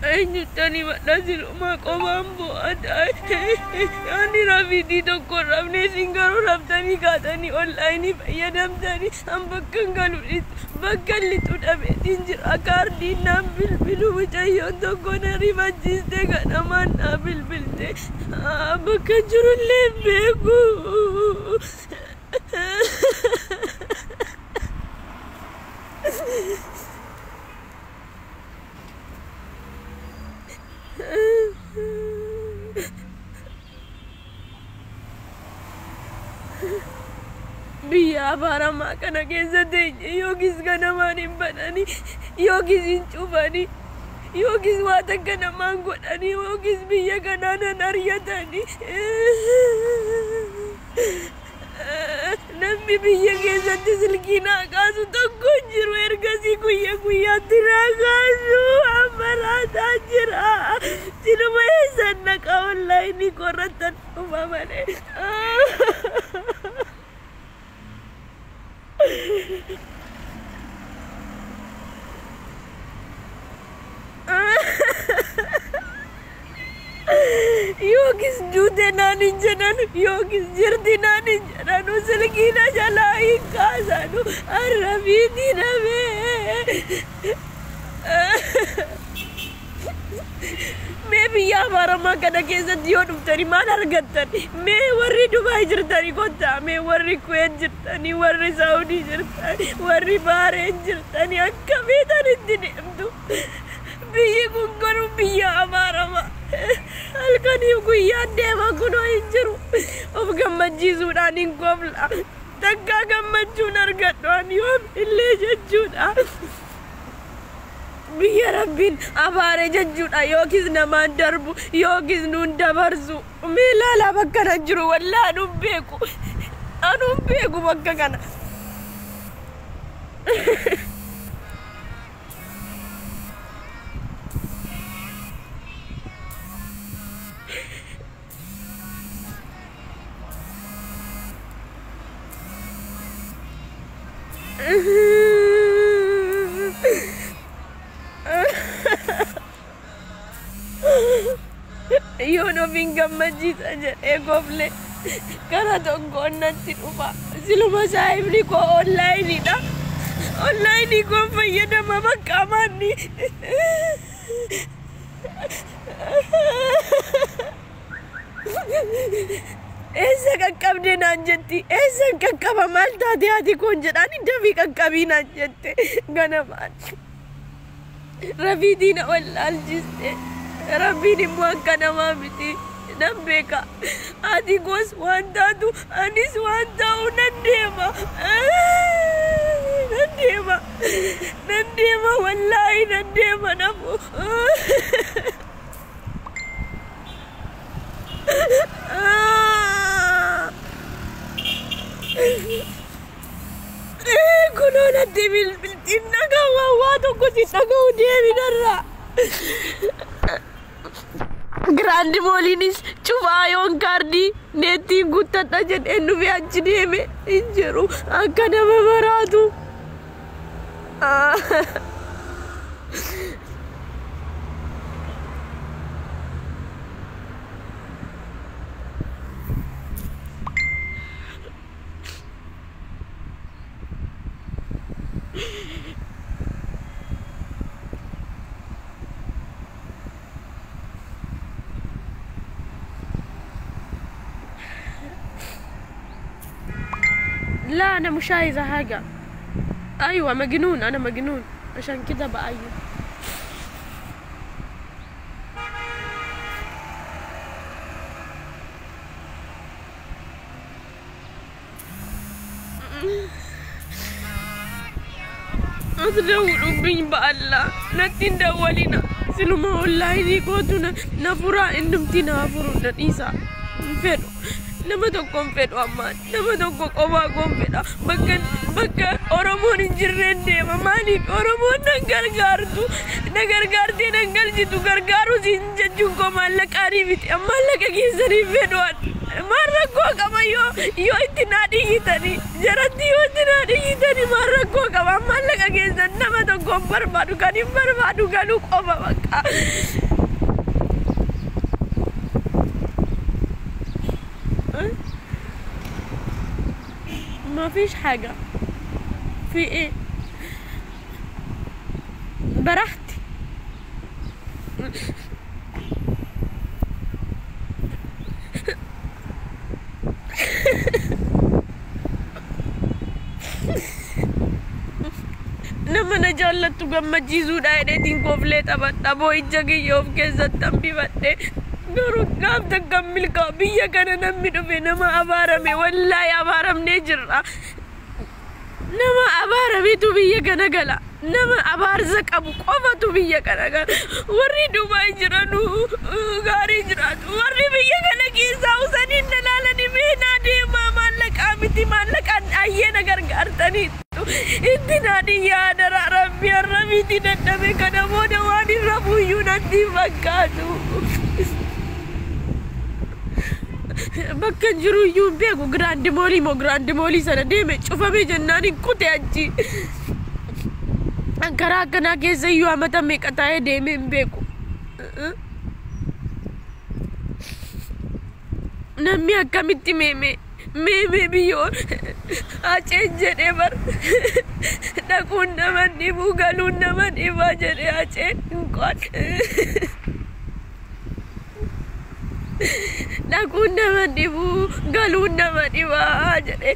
Ayo tani maknazil rumah kau mampu ada. Ani Rafidi toko ramne singgaro ram tani kata ni online ni payah dam tani ambakan kalau itu bakal itu dapat tinjir akar di nambil bilu berjaya toko nari majlis dekat nama nabil bil de bakal jurul lebeku. Biya bara makana kesa denye yogis kana mani banani yogis inchubani yogis wata kana mangodani yogis biya kana nariyatani nambi biya kesa tisilkina kasu tokko jiru ergasi kuya tirakasu amarata jira siluma esanna ka online koratan umamane Yogis jute nani janan yogis jirdi nani janan uselkina jalai kasanu Rafidi name Maybe ya bara makana kesa diodum tari mana argatan me warri Dubai jirtani kota me warri Kuwait jirtani warri Saudi jirtani warri Bahrain jirtani akka betani dinemdu biye gunganu biya amara ma alkani guyya dema kuno injiru of gammaji sudanin kofla takka gammachun argadwani om ille jechuudha biya rabbin abare jechuudha yogis naman darbu yogis nun dabarsu milala bakkana jiru walla anum beeku bakka kana Yono vinga majid aja egofle kana tonggo nanti lupa siluma sahib ni ko online ko fayyada mama kamani esa kakkabde nanjetti esa kakkaba malta ati kon jedhani dafi kakkabi nanjette ganaman Rafidi na wallal jiste Rafidi muakka nama miti nambeka ati gos wanta tu anis wanta nandema wallahi nandema namu kuno nanti bil nagawa wato kusi nagaw devi narra Grandi Molinis cufayon kardi neti guttata jedhenu fi achi deeme injiru akka nama maraatu لا أنا مش عايزة حاجة أيوة مجنون أنا مجنون عشان كده بأيد أتدور بين بالله نتندولنا سلما والله دي كوتنا نفرا إنم تنافرنا نيسا فيرو nama tokkoon fedhu ammaan nama tokko qofaa koon fedha bakka Oromoon hin jirreen deema maaliif Oromoon nan gargaartu na gargaartee nan galchitu gargaaru siin jechuun koo maallaqaanii miti maallaqa keessanii fedhuan maal rakkoo qaba yoo itti naa dhiyyitanii jaratti yoo itti naa dhiyyitanii maal rakkoo qaba maallaqa keessan nama tokkoon barbaadu kan hin barbaadu galuu qofa bakka. ما فيش حاجة في ايه براحتي nama na jaallattu gammachiisuudha jedheetiin kooflee taphattaboo ija kiyyoof keessatti hambifadhe garuu gaaf takka milkaa biyya kana namni dhufe nama abaarame wallaahi abaaramnee jirra nama abaarametu biyya kana gala nama abaarsa qabu qofatu biyya kana gala warri Dubaay jiranu gaarii jiraatu warri biyya kana keessaa usaniin dalaalanii meenaa deemaa maallaqaa miti maallaqaan ayyeena gargaartaniitu itti naadii yaadara rabbi harramiiti dadhabe kana booda waan irra buuyyuu natti fakkaatu. bakkan jiru iyyuu beeku Grand Mall sana deeme cufamee jennaan hin kute achi karaa akkanaa keessa iyyuu amata meeqa taa'ee deeme hin beeku namni akkamitti meeme biyyoo Aceen jedhee bar dhaquun nama dhibuu galuun nama dhibaa jedhee Aceen hin qoon dhaquun nama dhibuu galuun nama dhibaa jedhee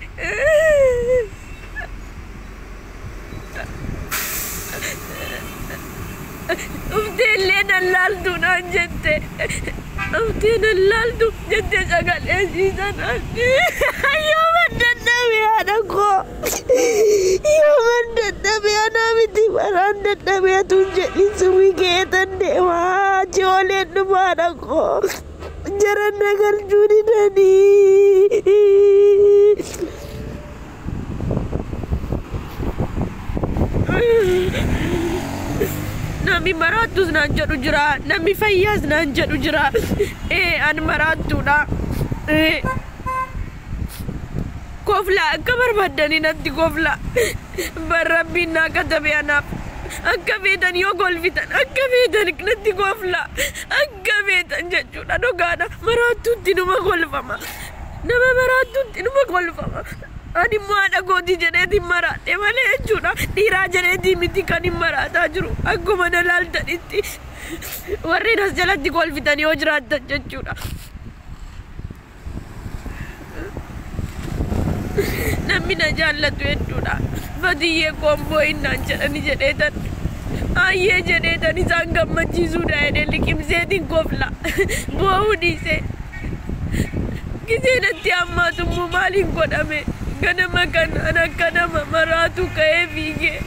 ufteellee nallaaltu naan jette uftee nallaaltu jette sagalee siisanaan yoo mandadhabe haadha koo yoo mandadhabe anaa miti baraan dadhabee tun jedhin sumii keetan deemaa jooleen dhufa haadha koo jaran nagalchuu didanii nami maraattus naan jedhu jira nami fayyaas naan jedhu jira an maraattuudha koflaa akka barbaadanii natti koflaa barrabbiin naa katabe anaaf akka feetan yoo golfitan akka feetan natti koflaa akka feetan jechuudha dhugaadha maraattuutti numa golfama nama maraattuutti numa golfama ani maadha gooti jedheetiin maraadhe malee jechuudha dhiiraa jedheetii miti kan hin maraataa jiru akkuma na laaltanitti warreen as jalatti golfitan yoo jiraattan jechuudha namni na jaallatu hedduudha fatiyyee koomboo innaan jedhani jedheetan ayyee jedheetan isaan gammachiisuudha jedhee liqimseetiin kofla boo'uu dhiise giseenatti hammaatummoo maaliin godhame ganama kanaan akka nama maraatu ka'ee fiigee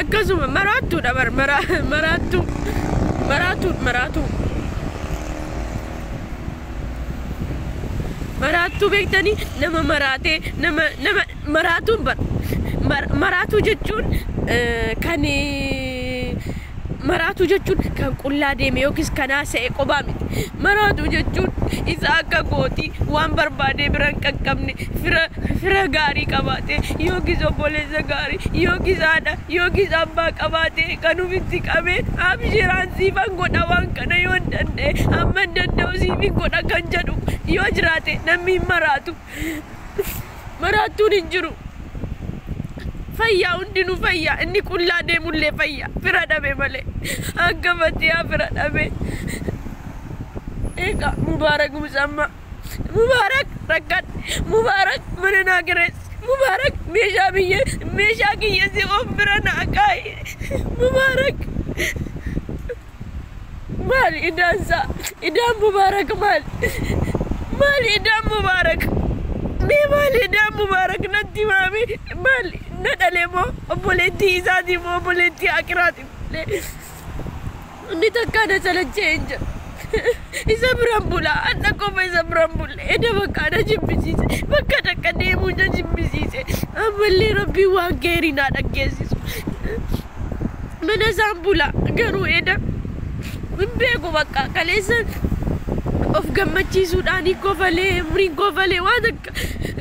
akkasuma maraattuudha bar maraattuu beektanii nama maraatee nama maraatuun maraatuu jechuun kan maraatuu jechuun kan qullaa deeme yookiis kanaa se'e qophaa miti maraatuu jechuun isa akka gootii waan barbaadee biran qaqqabne fira gaarii qabaate yookiis obboleessa gaarii yookiis haadha yookiis abbaa qabaate kan ofitti qabee abshiraan siifan godha waan kana yoo hin danda'e amma hin danda'u siifin godha kan jedhu yoo jiraate namni hin maraatu maraattuun hin jiru fayyaa hundinuu fayyaa inni qullaa deemullee fayyaa fira dhabe malee akka fatiyaa fira dhabe eega mubaarak musamma mubaarak rakkat mubaarak mana naa girees mubaarak meeshaa kiyyasi of bira naa kaa'i mubaarak maal idaan mubaarak maal idaan mubaarak mee maal Maali na Mubarak natti maami maali nadale mo obboleetti isaati mo obboleetti akiraati ni takka na sala change isa brambula anna ko ba isa brambula eda bakka na jibbisiise bakka takka deemu ja jibbisiise amalli rabbi waan geeri na dhaggeessisu mana zambula garuu eda beeku bakka kaleessa of gammachiisuudhaan kofalee umriin kofalee waan akka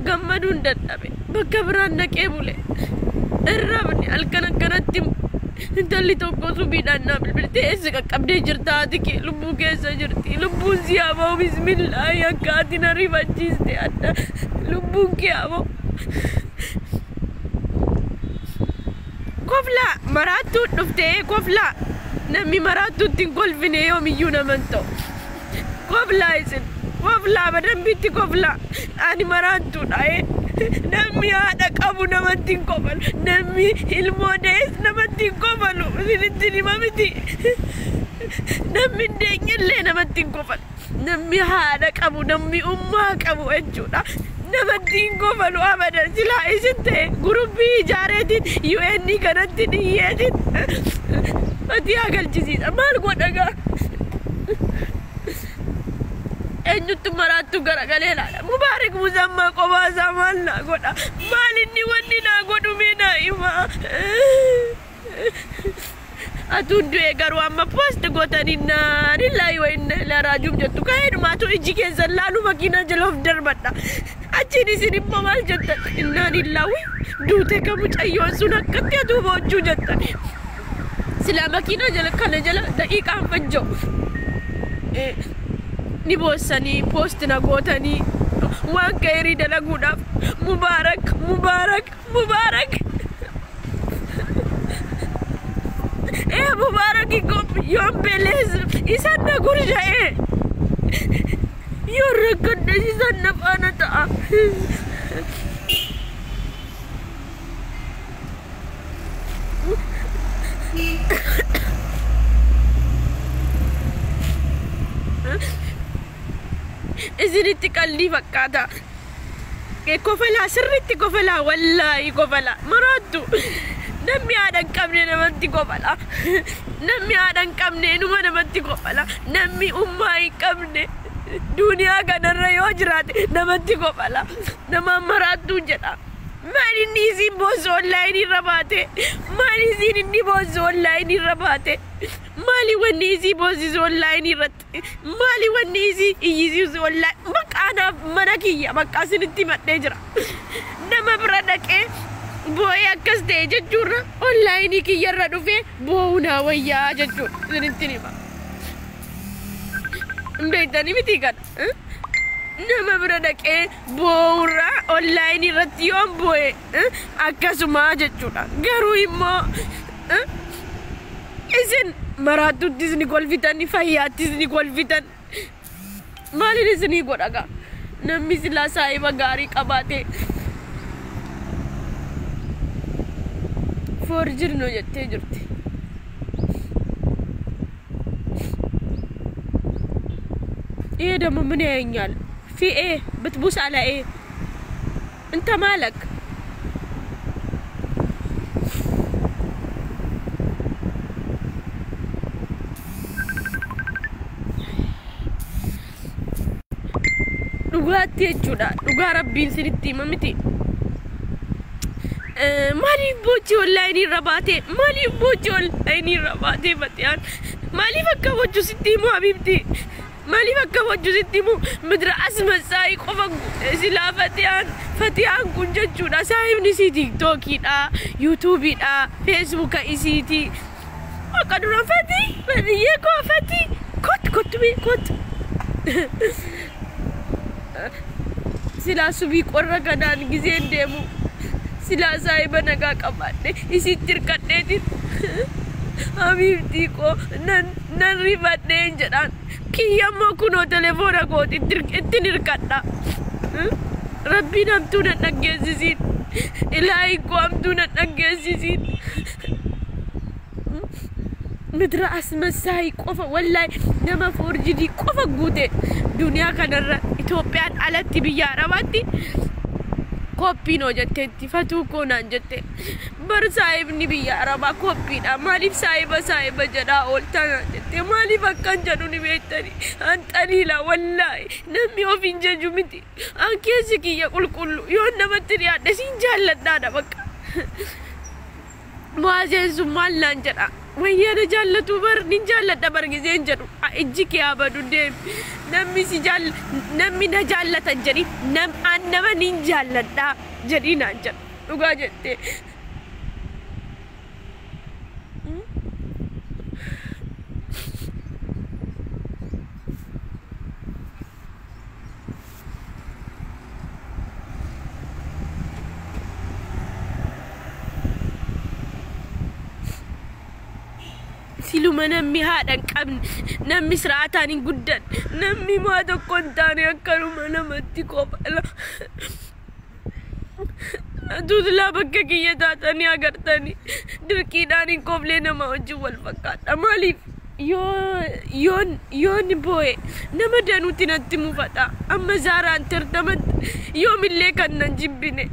gammaduun dadhabe bakka biraan naqee bule irrabni halkan akkanatti intalli tokko subiidhaan na bilbiltee eessa qaqqabdee jirta ati kee lubbuu keessa jirti lubbuun si haaba'u bismillaahi akka ati na rifachiiste adda lubbuun kee haaba'u koflaa maraattuu dhuftee koflaa namni maraattuutti hin kolfine yoomiyyuu naman ta'u koflaa isin koflaa badambitti koflaa ani maraattuudha namni haadha qabu namatti hin kofalu namni ilmoo dees namatti hin kofalu isinitti hima miti namni hin deenyellee namatti hin kofalu namni haadha qabu namni ummaa qabu jechuudha namatti hin kofalu abadan silaa isin ta'e gurubbii ijaareetiin UN kanatti dhiyyeetiin ati agalchisiisa maal godhagaa enyutu maraattu garagalee laala Mubarak Musammaa qobaasaa maal naa godha maal inni wanni naa godhume naa hima atuun du'ee garuu amma post gootanii lillahi wa inna ilaihi raaji'uun jettu ka'eedhumaatu iji keessan laalu makiinaa jala of darbadha achiin isin immoo maal jettan innaa lillahi duute ka mucayyoon sun akkatti atuu boochuu jettan silaa makiinaa jala kana jala daqiiqaan fajja'u ni boosanii post na gootanii waan gaarii dalaguudhaaf Mubarak Mubarak Mubarak Mubarak yoon belees isan na gurja'e yoon rakkaddes isan na faana ta'a isinitti qalbii fakkaata kofalaa sirriitti kofalaa wallaahi kofalaa maraattu namni haadha hin qabne namatti kofala namni haadha hin qabne numa namatti kofala namni ummaa hin qabne duniyaa kanarra yoo jiraate namatti kofala nama maraattu jedha maal inni isin boosu online irra baate maal isin inni boosu online irra baate maali wanni isin boosisu online irratti maali wanni isin iyyisiisu online maqaanaaf mana kiyya maqaa isinitti madhee jira nama bira dhaqee boo'ee akkas ta'e jechuudha online kiyyarra dhufee boo'uunaa wayyaa jechuudha isinitti hima beektanii miti kana nama bira dhaqee boo'urra online irratti yoon boo'e akkasuma jechuudha garuu immoo isin maraatuttis ni kolfitan fayyaattis ni kolfitan maalin isinii godhaga namni silaa saahiba gaarii qabaate forjirno jettee jirti ይሄ ደግሞ ምን ያየኛል في ايه بتبوس على ايه انت مالك dhugaatti jechuudha dhugaa rabbiin sinitti himamiti maaliif bochi online irra baate maaliif bochi online irra baate fatiyaan maaliif akka bochu sitti himu habibti maaliif akka bochu sitti himu midra asmasaayi qofa silaa fatiyaan kun jechuudha saahibni isii tiktokiidha yuutuubiidha feesbuuka isiiti akka dura fatiyyee koo fati kot sila subii qorra kanaan giseen deemu sila saahiba nagaa qabaadhe isitti hirkadheetiin habibtii koo nan rifadheen jedhaan kiyyammoo kunoo telefoona kooti ittiin hirkadha rabbiin hamtuu nan dhaggeessisiin ilaahi koo hamtuu nan dhaggeessisiin midra asmasaayi qofa wallahi nama forjidii qofa guute duniyaa kanarra Itoophiyaan alatti biyya Arabaatti koppino jette fatu konan jette bar saib ni biya araba koppina malif saiba jada oltana jette malif akkan jadu ni betani antanila wallahi namni ofin jajumiti anke sikiya kulkullu yo namatti yaadde sin jalladda da bakka muazen zumal lanjada wayana jallatu bar nin jalladda bar gizen jadu ijiki abadu de namni si jall namni na jallata jari nam annama nin jalladda jadi nanjad uga jette siluma namni haadhan qabne namni siraataan hin guddan namni maa tokko hin taane akkanuma namatti qophala aduudlaa bakka kiyya taatanii agartanii dirqiidhaan hin qoflee nama wajjin wal fakkaadha maaliif yoon boo'e nama danuutti natti mufadha amma zaaraan tirtamatti yoomillee kan nan jibbine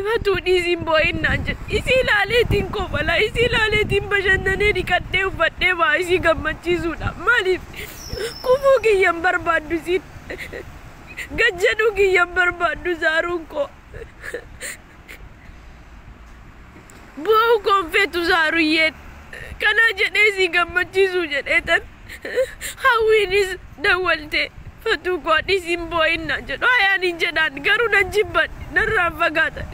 fatuu dhiisiin boo'innaan jedhe isii ilaaleetiin qofala isii ilaaleetiin bashannanee dhiqadhee uffadhee baa isii gammachiisuudha maaliif kufuu kiyyan barbaaddu siin gajjaduu kiyyan barbaaddu zaaruun koo boo'u koonfeetu zaaruyyeen kana jedhee si gammachiisu jedheetan hawwiinis dawwalte fatuu koo dhiisiin boo'innaan jedhu ayaan hin jedhaan garuu nan jibban narraan fagaatan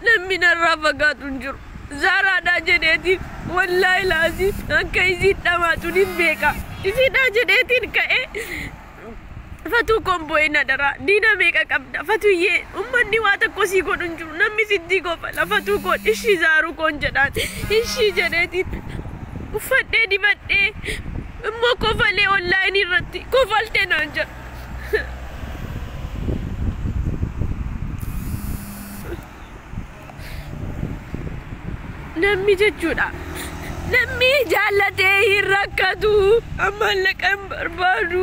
namni narraa fagaatu hin jiru Zaraadha jedheetiin wallahi laazim akka isiin dhamaatuun hin beeka isiidha jedheetiin ka'ee fatuu kombo'ina dara diina meeqa qabda fatuyyee ummanni waa tokko sii godhu hin jiru namni sitti qofala fatuu koon ishii zaaruu koon jedhaan ishii jedheetiin uffadhee dibadhee immoo kofalee online irratti kofaltee naan jedhu namni jechuudha namni jaallatee hin rakkatu amallaqan barbaadu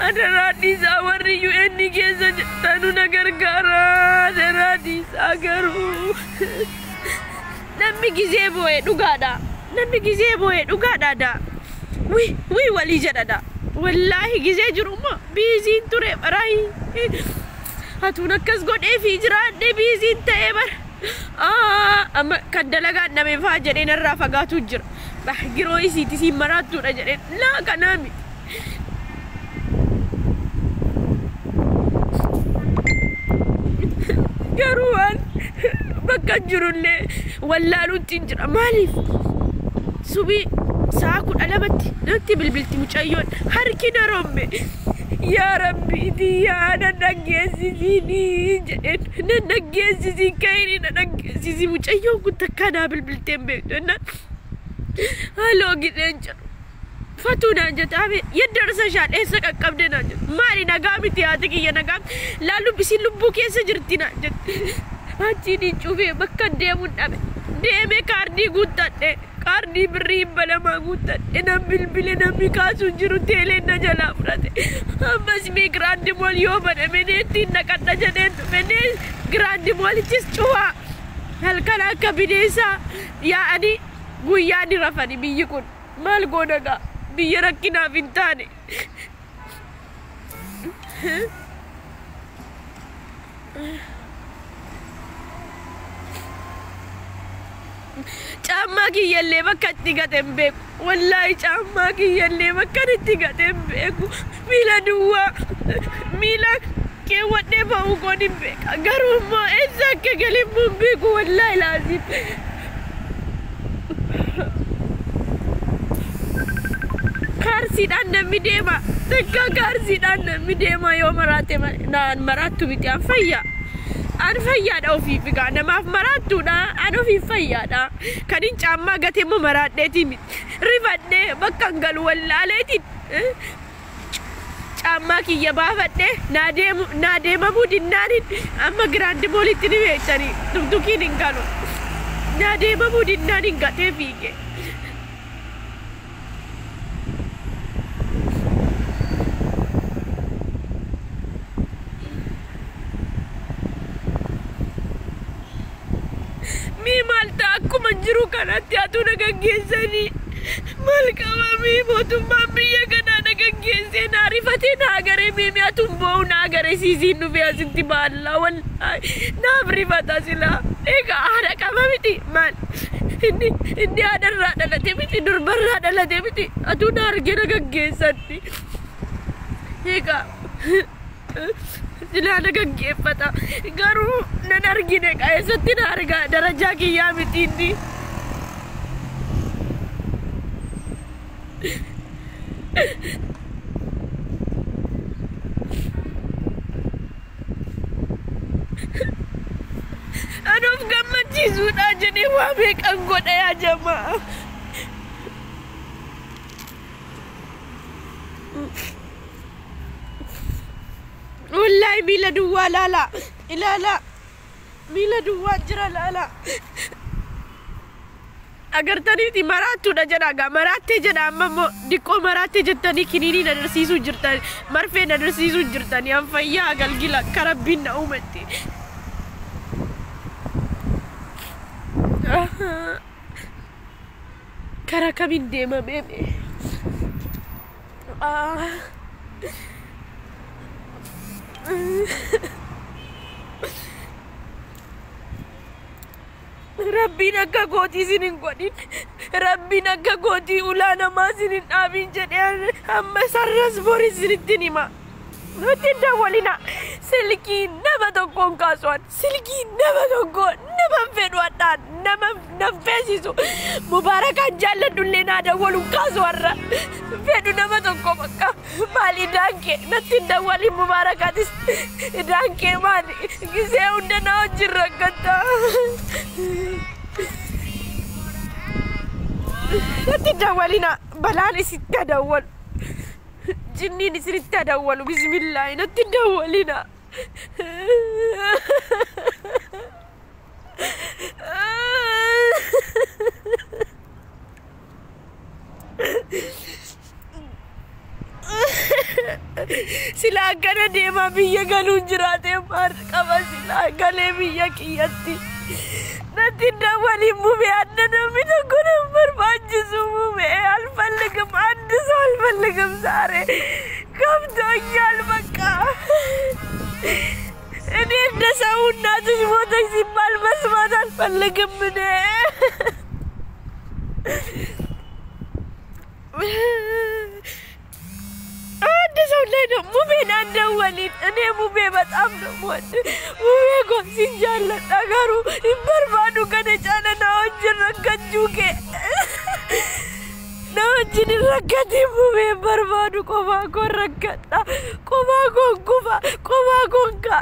adaraadhiisaa warri UN keessa jirtanu na gargaara adaraadhiisaa garuu namni gizee boo'ee dhugaadha namni gizee boo'ee dhugaadhaadha wii walii jedhadha wallaahi gizee jirummaa biisiin ture baraayi hatuun akkas godhee fi jiraadhee biisiin ta'ee bara amma kan dalagaan namee faa jedheen irraa fagaatu jira bah giroo isiiti siin maraattuudha jedheen laa kanaa miti garuu waan bakka jirullee wallaaluutti hin jira maaliif subii sa'a 12tti natti bilbilti mucayyoon harki na rombe yaa rabbiiti yaa nanaggeessisiini jedheen nanaggeessisii ka'ini nanaggeessisii mucayyoon kun takkaanaa bilbilteen beektu ennaan haaloo gidheen jedhu fatuunaan jette abe yeddarsa shaadheessa qaqqabde naan jedhu maali nagaa miti haati kiyya nagaa laallu bisiin lubbuu keessa jirti naan jette achiin hin cufee bakka deemuun dhabe deemee kaardii guuttadhe kaardii birrii balamaa guuttadhe nan bilbile namni kaasuun jiru teeleen na jalaa fudhate ammas mee giraandi mool yoo baname neettiin naqadha jedheen dhufe giraandi moolichis cufaa halkan akka bineensaa yaa'anii guyyaa ni rafani biyyi kun maal goonagaa biyya rakkinaaf hin taane Camma kiyyallee bakka itti gateen beeku wallahi camma kiyyallee bakka itti gateen beeku miila duwwaa miila keewwadhee ba'uu koon hin beeka garuu immoo eessa akka galiin mun beeku wallahi laazim kaarsiidhaan namni deema takka kaarsiidhaan namni deema yoo maraate naan maraattu miti an fayyaadha ofiif egaa namaaf maraattuudha an ofiif fayyaadha kan hin caammaa gatee immoo maraadheetii miti rifadhee bakka hin galu wallaaleetiin caammaa kiyya baafadhee naa deemamuu dinnaanin amma giraandi moolitti ni beektanii tuktukiin hin galu Nade mamudi nani ngate fige. Mi malta aku menjeru kanatti atu nagaggeessani. Malka mami mootummaa biyya kanaa nagaggeesseen ariifatee naagare mimi atumboo naagare siisiin dhufee asitti baallaa wallahi naaf rifata silaa egaa haadha qaba miti maal inni haadharraa dhalate miti durbarraa dhalate miti atuu na argee nagaggeessatti egaa silaa nagaggeeffata garuu nan argine qaeessatti na argaa darajaa kiyyaa miti inni Aduh gammachiisuudha jedhee waa meeqan godha yaa jamaa. Wallahi miila duwwaa laala ilaala miila duwwaa jira laala. Agartaniiti maraattuudha jedhaga maraattee jedha ammoo diqqoo maraattee jettanii kiniinii nadarsiisuu jirtan marfee nadarsiisuu jirtan yan fayyaa galgila karabbiin na uumatti. Kara kamiin deemamee Rabbiin akka gootii sinin godhin Rabbiin akka gootii ulaa namaa sinin dhaabin jedhee amma sarras borii sinittin hima. Nuti dawwalina silkii nama tokkoon kaasuwan silkii nama tokkoon nama fedhuwadhaan nama naffeesisu Mubaarakaan jaalladhullee naa dawwaluun kaasuwarra fedhu nama tokko bakka maali daankee natti dawwalin Mubaarakaatis daankee maali gisee hunda na wajjin rakkata natti dawwalina balaan isitti dawwalu جنين سرت دول بسم الله نتدولنا سلا كنا ديما بيا قالوا جراتي مار كما سلا قالي بيا كياتي نتدولي مومي أننا بتكون برباجزو مومي الفلقم عندس الفلقم ساري كم تونيال بكا إني نساو الناس شموتك سيبال بس ما الفلقم مني Soalnya mube nanda walid, ane mube bat amno muat, mube gosin jalan agaru berbadu kana jana naojir rakat juga, naojir rakat mube berbadu koma ko rakat, koma ka.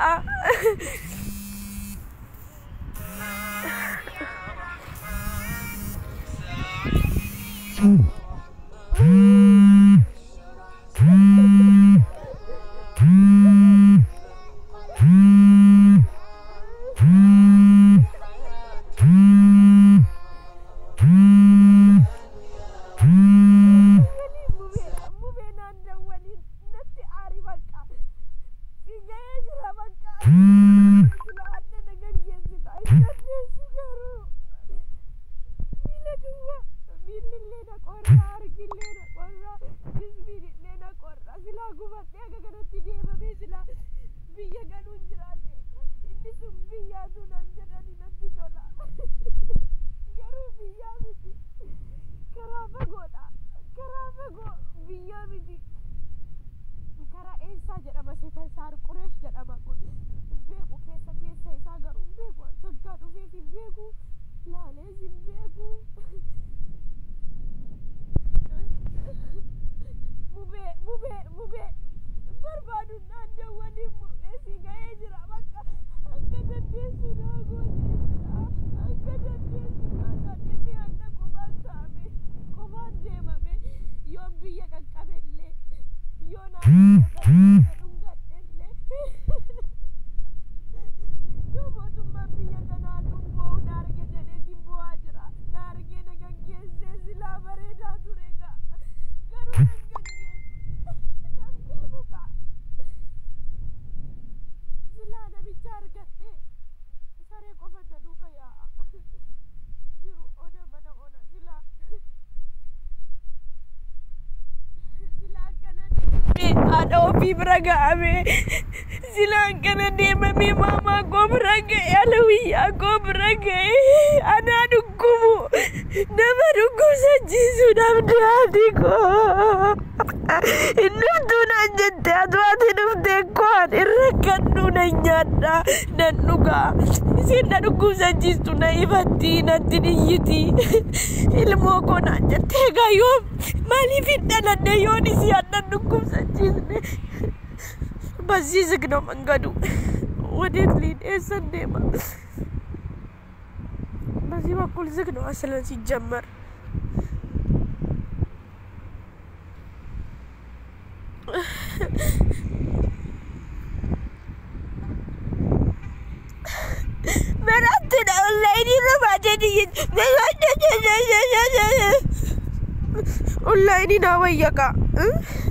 selfie beragame silakan deemame mama ko beragay alawiya ko beragay ana dugumu nama dugu sajisu namdi ko inuftu na jette adwati nufte kwan irrakadnu na nyada dan nuga sinna dugu sajistu na ibati na tiniyiti ilmu ko na jette gayom mali fitna na yoni siya dugu sajisne basi segno mangadu wadet lid esadema basi wakul segno asalan si jamar merate da online ni baje di online na wayaka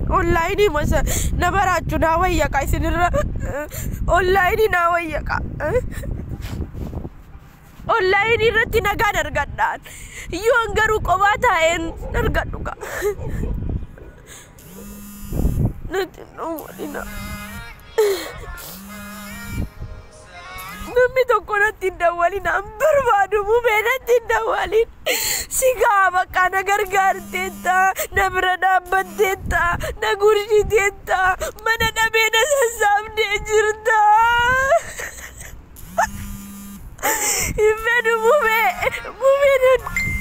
online masa nabarachu na wayaka isinira online na wayaka online irratti nagaan argadhaan yoo garuu qobaa taa'een argadhuga natti walina namni tokko natti hin dawwalin an barbaadu mumee natti hin dawwalin sigaa bakka na gargaarteetta na bira dhaabbatteetta na gurshiteetta mana dhabee na sassaabdee jirta hin fedhu mumee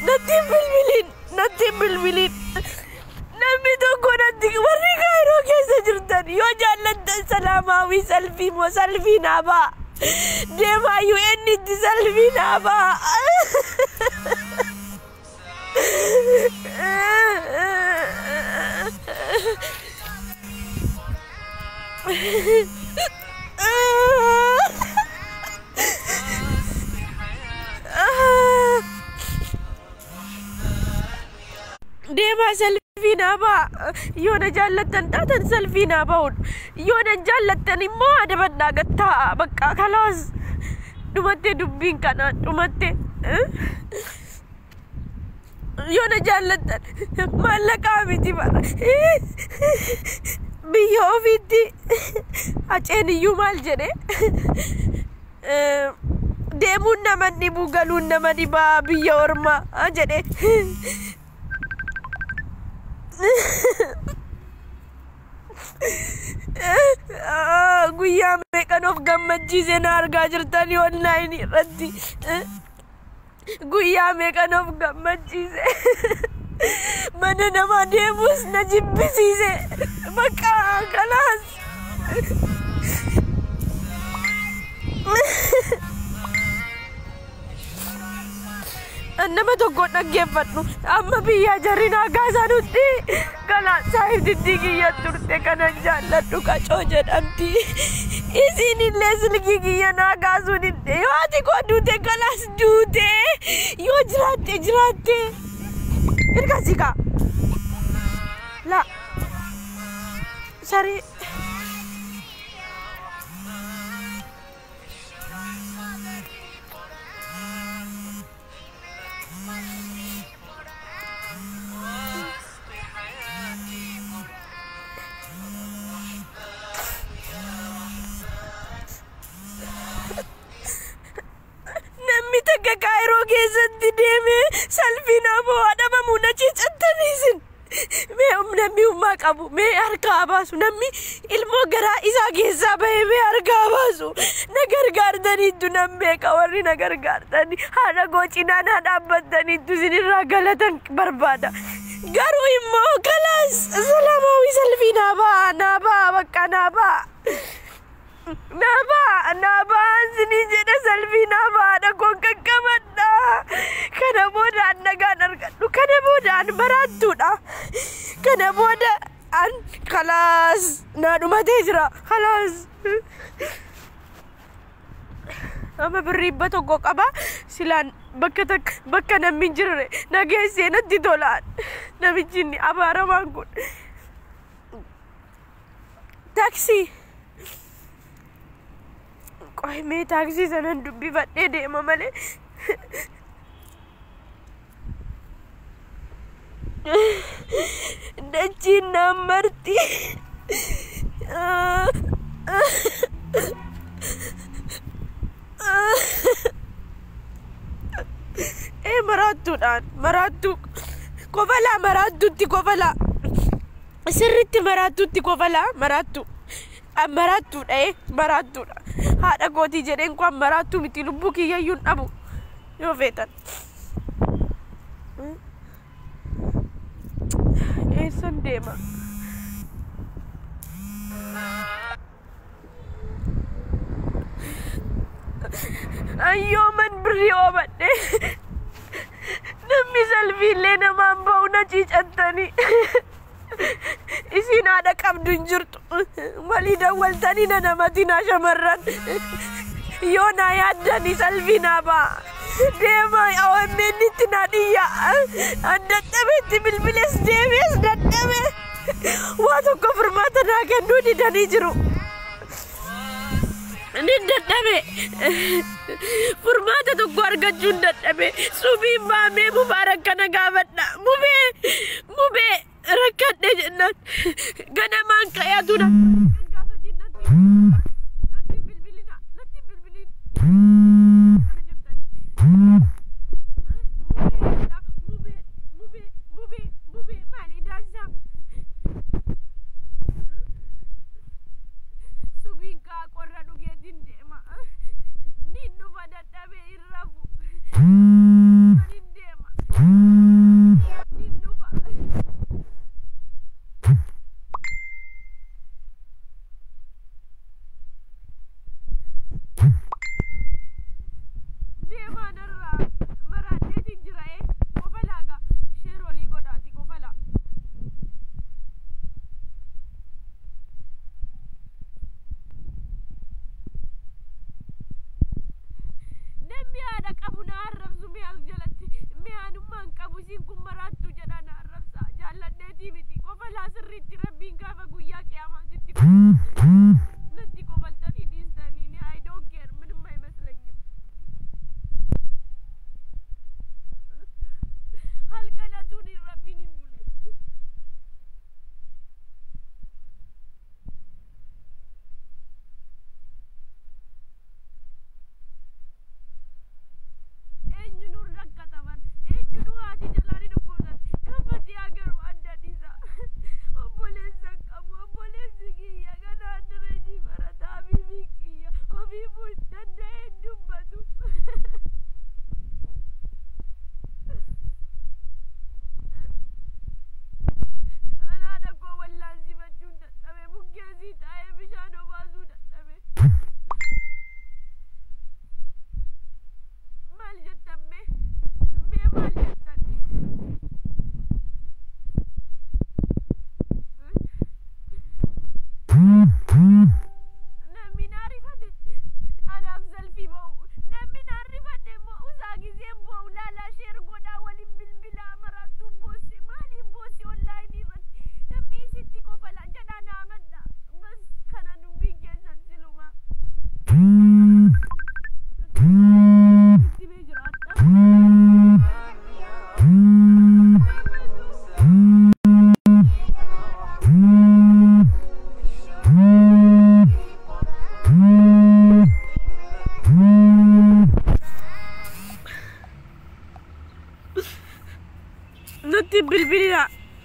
natti hin bilbilin namni tokko natti warri kaayiroo keessa jirtan yoo jaallattan salaamaawii salfii moo salfii naa ba'a Dema you any disalvinaba. Dema selfinaba. Yona jallatan tatan selfinaba. Yona jallatan immo ada badda gatta bakka khalas dumatte dubbin kana dumatte yona jallatan malaka miti bara biyo ofiti acheni yumal jene demun namani bugalun namani ba biyo orma jene guyyaa meeqan of gammachiise na argaa jirtani online irratti guyyaa meeqan of gammachiise mana nama deemus na jibbisiise bakka kalaas nama tokko dhaggeeffadhu amma biyya jarrina gaasanutti kana saayiftitti kiyya turte kanan jaalladhu qacoo jedhamti isinillee silkii kiyya naa gaasuun hidhe yoo ati koo duute kalaas duute yoo jiraatte hirkasika la sari kairo keessatti deeme salfina boo adama munachi chattanisin me namni umma qabu me harka baasu namni ilmo garaa isa keessa bahe me harka baasu na gargaartani dunambe qawarri na gargaartani hada gochina na dhaabbatani dusinirra galatan barbaada garu immo kalas salamawi salfina ba bakka naba sini jeda salfina ba da kon kakkamada kana boda annagaan argadhu kana boda an barattuudha kana boda an khalas na dhumate jira khalas ama birribba tokko qaba silaan bakka namni jirre nageessee natti tolaan namichi abaaramaan kun taxi Koi me taxi sanan dubbi badde deema male dachi namarti مراتو كوفلا مراتو كوفلا سرت مراتو كوفلا مراتو مراتو مراتو هذا قوتي جرين كوام مراتو متي لبوكي يون أبو يو فيتن سنديما أيوة من بريومن نمي سلفي لنا مامبونا جيج أنتني إسين هذا كابدون جرت وليدا والتاني نانا ماتينا شمران يونا يادني سلفي نابا ديما أوامني تناديا أندت تبتي بالبلس ديميس دتمي واتو كفر ما تناكن دودي داني جرو ندتمي فرماتا تو غورغا جوندتمي سوبي مامي مبارك كنا غابتنا مبي ركات دجنات غنا مان كياتونا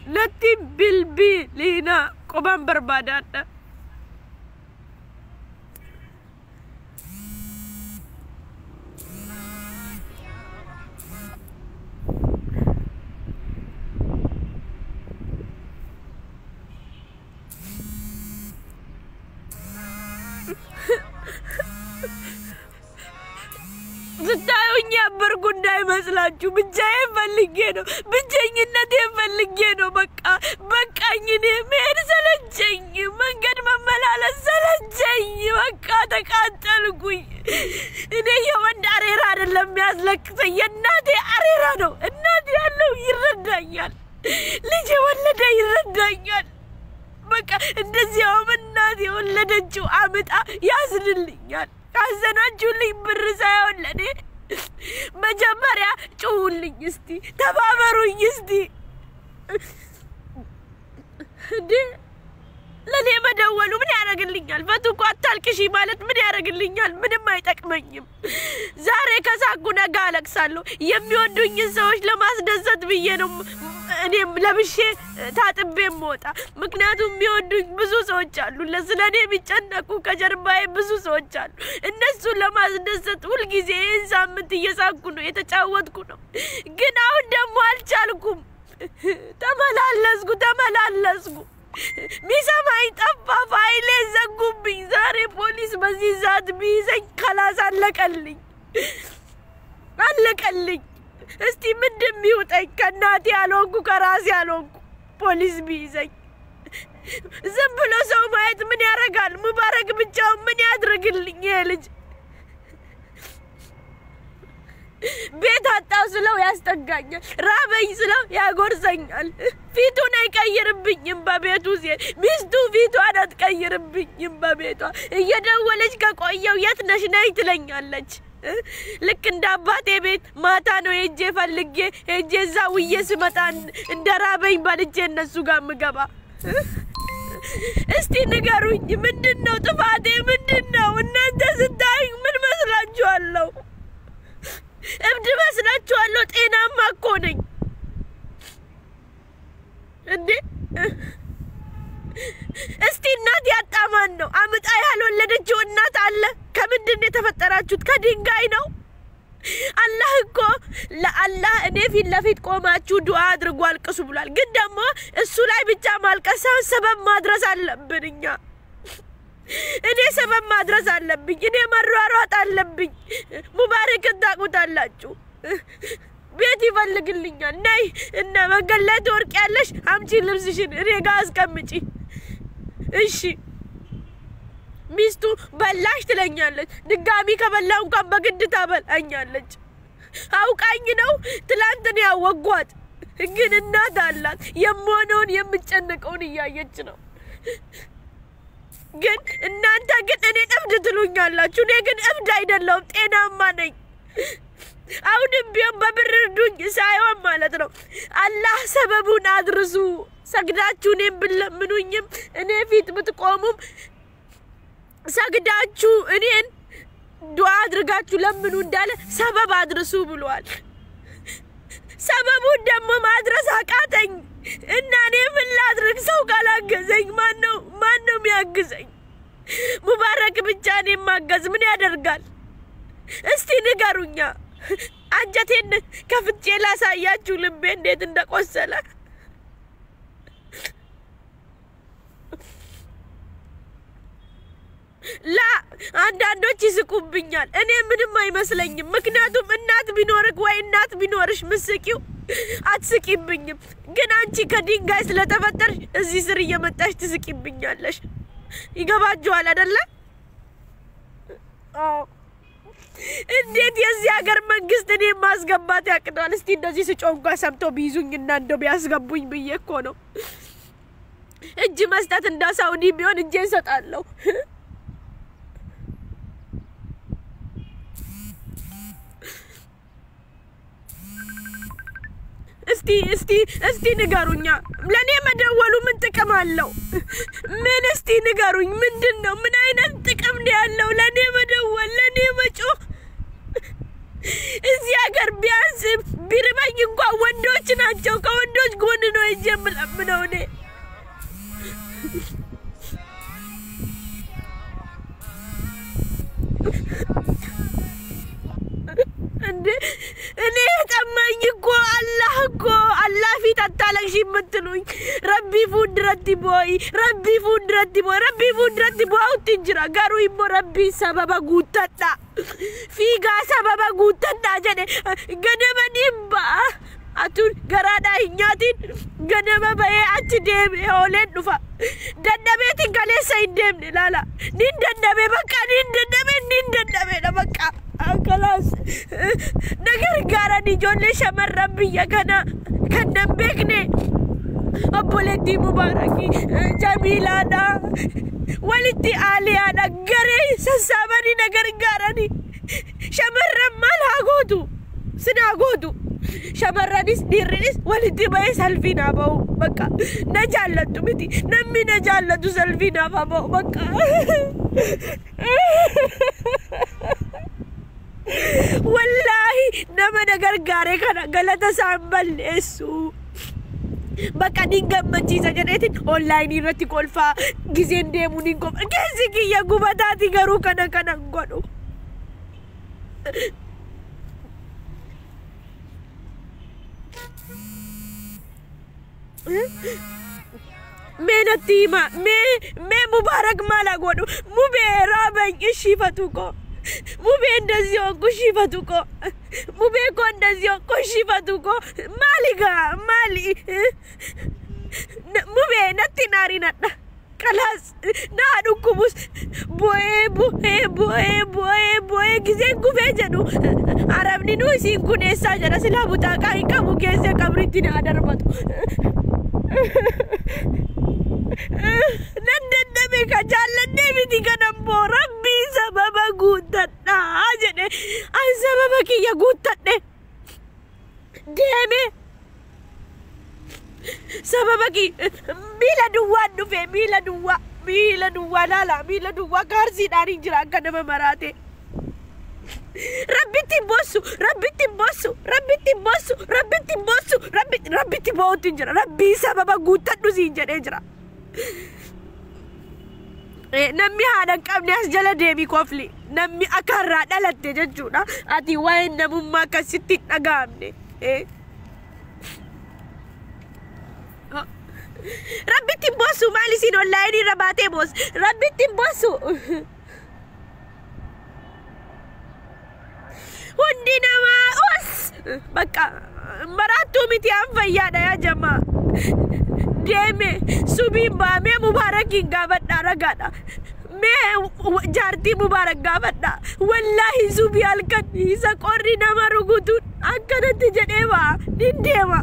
Nati bilbilina koban berbadata. Setahunya berguna masalahku, berjaya baliknya, berjaya baliknya, baka ini mer salah jaya, mangkat mamalala salah jaya, baka tak antar gue. Ini yang arera dalam miaslah saya nade arera no, nade alu iradanya, lihat walada iradanya, baka ndasiaman nade walada cu amet yasnilnya. Kasana Julie bersaya oleh Majamarya Julie isti tababaru isti de ለኔ መደወሉ ምን ያረግልኛል ፈቱኮ አታልቅሺ ማለት ምን ያረግልኛል ምንም አይጠቅመኝም ዛሬ ከሳኩ ነገ አለቅሳለሁ የሚወዱኝ ሰዎች ለማስደሰት ብዬ ነው እኔም ለብሼ ታጥቤ ሞታ ምክንያቱም የሚወዱኝ ብዙ ሰዎች አሉ ለስለኔ ቢጨነቁ ከጀርባዬ ብዙ ሰዎች አሉ እነሱ ለማስደሰት ሁሉ ጊዜ ሳምንት እየሳኩ ነው የተጫወትኩ ነው ግን አሁን ደግሞ አልቻልኩም ተመላለስኩ ሚሰማኝ ጠፋ ፋይሌ ዘጉብኝ ዛሬ ፖሊስ በዚህ ዛት ቢይዘኝ خلاص አለቀልኝ እስቲ ምንድም ይውጠኝ ከናቴ ያለንኩ ከራስ ያለንኩ ፖሊስ ቢይዘኝ ዝም ብሎ ሰው ማየት ምን ያረጋል ሙባረክ ብቻው ምን ያድርግልኝ የልጅ ቤት አጣው ስለው ያስጠጋኛል ራበኝ ስለው ያጎርሰኛል ፊቱን አይቀይርብኝም በቤቱ ሚስቱ ፊቷን አትቀይርብኝም በቤቷ እየደወለች ከቆየው የት ነሽ ነይ ትለኛለች ልክ እንደ አባቴ ቤት ማታ ነው ሄጄ ፈልጌ ሄጄ ዛውዬ ስመጣ እንደራበኝ ባልጄ እነሱ ጋር ምገባ እስቲ ንገሩኝ ምንድነው ጥፋቴ ምንድነው እናንተ ስታይ ምን መስላችኋለሁ እብድ መስላችኋለሁ ጤናማ እኮ ነኝ እንዴ እስቲ እናት ያጣማን ነው አምጣ ያልወለደችው እናት አለ ከምንድነው የተፈጠራችሁት ከድንጋይ ነው አላህ እኮ ለአላህ እኔ ፊት ለፊት ቆማችሁ ዱዓ አድርጉ አልቅሱ ብሏል ግን ደግሞ እሱ ላይ ብቻ ማልቀስ ሰበብ ማድረስ አለብንኛ እኔ ሰበብ ማድረስ አለብኝ እኔ መሯሯጥ አለብኝ ሙባረክ ታቁታላችሁ ቤት ይፈልግልኛል ነይ እና መንገድ ወርቅ ያለሽ አምጪ ልብስሽን እኔ ጋር አስቀምጪ እሺ ሚስቱ በላሽ ትለኛለች ድጋሚ ከበላው እንኳን በግድ ታበላኛለች አውቃኝ ነው ትላንትን ያወጓት ግን እናት አላት የሞነውን የምጨነቀውን ያያየች ነው ግን እናንተ ግን እኔ እብድ ትሉኛላችሁ እኔ ግን እብድ አይደለም ጤናማ ነኝ አሁንም ቢሆን በብርዱኝ ሳይሆን ማለት ነው አላህ ሰበቡን አድርሱ ሰግዳችሁ እኔን ብለምኑኝም እኔ ፊት ብትቆሙም ሰግዳችሁ እኔን ዱዓ አድርጋችሁ ለምኑ እንዳለ ሰበብ አድርሱ ብሏል ሰበቡን ደግሞ ማድረስ አቃተኝ እና እኔ ምን ላድርግ ሰው ካላገዘኝ ማነው የሚያግዘኝ ሙባረክ ብቻ እኔን ማገዝ ምን ያደርጋል እስቲ ንገሩኛ አንጀቴን ከፍቼ ላሳያችሁ ልቤ እንዴት እንደቆሰለ ላ አንዳንዶች ይስቁብኛል እኔ ምንም አይመስለኝም ምክንያቱም እናት ቢኖርክ ወይ እናት ቢኖርሽ ምስቂው አትስቂብኝም ግን አንቺ ከድንጋይ ስለተፈጠርሽ እዚህ ስር እየመጣሽ ትስቂብኛለሽ ይገባችኋል አይደለ እንዴት የዚህ ሀገር መንግስት እኔ ማስገባት ያቅዳል እስቲ እንደዚህ ስጮንኳ ሰምቶ ቢይዙኝና እንደው ቢያስገቡኝ ብዬ እኮ ነው እጅ መስጠት እንደ ሳውዲ ቢሆን እጄን ሰጣለሁ እስቲ ንገሩኛ ለኔ መደወሉ ምን ጥቅም አለው ምን እስቲ ንገሩኝ ምንድነው ምን አይነት ጥቅም ነው ያለው ለኔ መደወል ለኔ መጮህ እዚህ ሀገር ቢያንስ ቢርበኝ እንኳን ወንዶች ናቸው ከወንዶች ጎን ነው እየምለምነው እኔ እንዴ እኔ ተማኝ እኮ አላህ ፊት አታለቅሽ የምትሉኝ ረቢ ፉንድረቲ ቦይ አውጥንጅራ ጋሩ ይሞ ረቢ ሰበባ ጉተታ ፊጋ ሰበባ ጉተታ ጀኔ ገደመ ዲምባ አቱን ገራዳ ኛቲን ገደመ በይ አች ደም ሆለን ዱፋ ደደቤት ገለሰ ይደም ላላ ንንደደበ በቃ ንንደደበ ለበቃ አከላስ ነገር ጋራኒ ጆሌ ሸመረብ የከና ከነበክኔ አቦለቲ ሙባረኪ ጀሚላና ወልቲ አሊያና ገሬ ሰሳበኒ ነገር ጋራኒ ሸመረብ ማል አጎቱ ስናጎቱ shamarranis dhiirrinis walitti ba'ee salphinaa ba'u bakka na jaallattu miti namni na jaallatu salphinaa ba'u bakka wallahi nama na gargaare kana galata isaan balleessu bakka niin gammachiisa jedheetiin onlaayinii irratti kolfaa gizeen deemuu niin qofa keessi kiyya gubataati garuu kana godhu Menati ma me mubarak mala godu mube raban ishifatu ko mube ndazio kushifatu ko mube ko ndazio kushifatu ko mali mube natinari nada kalas na dukubus boe gizen gubejanu arabni nu sin kunesa jara silabuta kai kamu kese kabritina adarbatu nandandame ka jaallanne miti kanammoo rabbii sababa guuttadha jedhe an sababa kiyya guuttadhe deeme sababa ki miila duwwaan dhufe miila duwwaa laala miila duwwaa gaarsiidhaan hin jira akka nama maraate rabbitti bossu rabbitti bootti jira rabbii sababa guuttadhu siin jedhee jira namni haadha qabne as jala deemi kofli namni akarraa dhalatte jechuudha ati waa'ee namummaa akkasitti dhagaamne rabbitti bossu maali siin onlaayinii irra baatee boos rabbitti bossu hundi namaa os bakka maraattuu miti an fayyaadha yaa jamaa deeme subiin baamee mubaarakiin gaafadha ragaadha mee jaartii mubaarak gaafadha wallaahi subii halkan isa qorri nama rukutuun akkanatti jedhee baa nin deema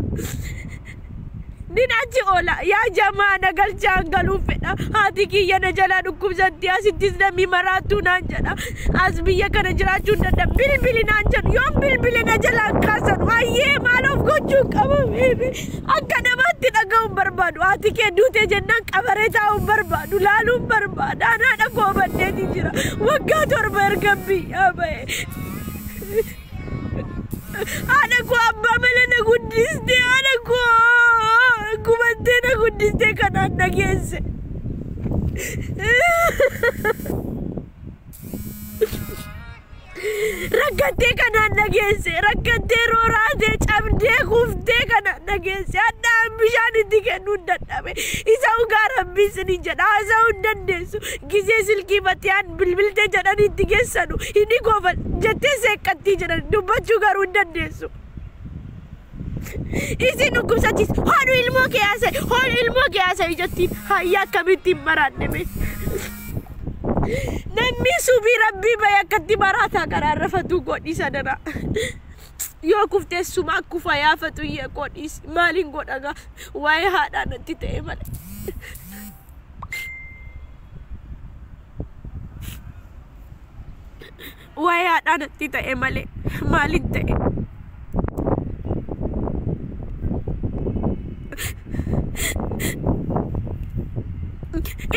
nin achi oola yaa jamaa nagalchaan galuu fedha haati kiyya na jalaa dhukkubsatti asittis namni maraattuu naan jedha as biyya kana jiraachuun dadha bilbili naan jedhu yoon bilbile na jalaan kaasan ayyee maaloof gochuun qaba akka namaatti dhaga'uun barbaadu haati kee duute jennaan qabaree taa'uun barbaadu laaluun barbaada anaadha goobaddeeti jira waggaa 7 erga biyyaa ba'e ana ko abbaa malee na guddiste ana ko gubattee na guddiste kanaan dhageesse rakkattee kanaan dhageesse rakkattee rooraatee cabdee kuftee kanaan dhageesse addaan bishaan itti kennuun dadhabe isa ugaa rabbiisni jedha haasa'uu hin dandeessu gizee silkii batiyaan bilbiltee jedhan itti geessanu inni goofan jettee seeqqattii jedhan dubbachuu garuu hin dandeessu isin dhukkubsachiis hoodhu ilmoo kee haasa'e jettiin hayyaa akkamittiin maraanneme namni subii rabbii baye akkatti maraataa karaarrafatu godhi sadana yoo kufteessuma akkufa yaafatu iyyee godhiis maaliin godhaga waa'ee haadhaa natti ta'e malee waa'ee haadhaa natti ta'e malee maaliin ta'e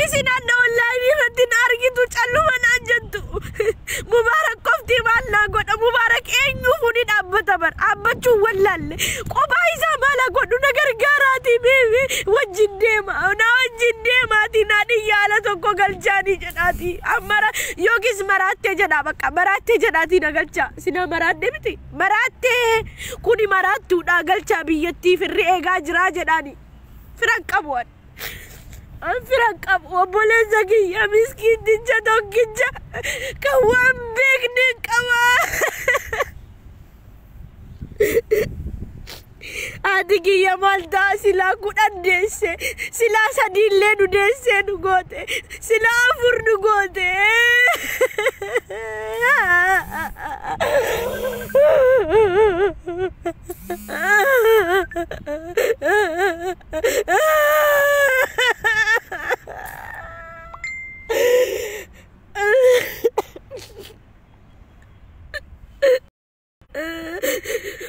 isin anna onlaayinii irratti na argitu calluma naan jettu mubaarak qofti maal naa godha mubaarak eenyuuf ni dhaabbata bar dhaabbachuun wallaalle kophaa isaa maala godhu na gargaaraati beebe wajjin deemaati naa dhiyyaala tokko galchaanii jedhaati ammara yookis maraattee jedhaa bakka maraattee jedhaati na galchaa sina maraadde miti maraattee kuni maraattuudha galchaa biyyattii firri eegaa jiraa jedhaani firan qabuwan firan qabu obboleessa kiyya miskiiticha tokkicha kan waan beekne qaba haati kiyya maal ta'a silaa 10 deesse silaa 3 illee nu deessee nu goote silaa 4 nu goote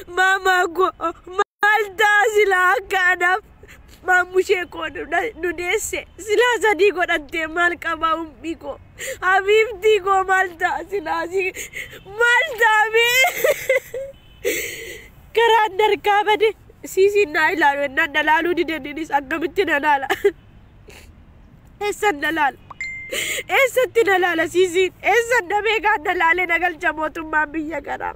Mama ko malta sila kanaf. Mamushe ko nudese sila sadi ko dante mal kaba ummi ko. Habibti ko malta sila si malta me. Karandar kabade sisi na ilalu na dalalu di denis agamitti dalala. Esan dalal. Esan tinalala sisi esan namega dalale nagal jamotumma biyya kana.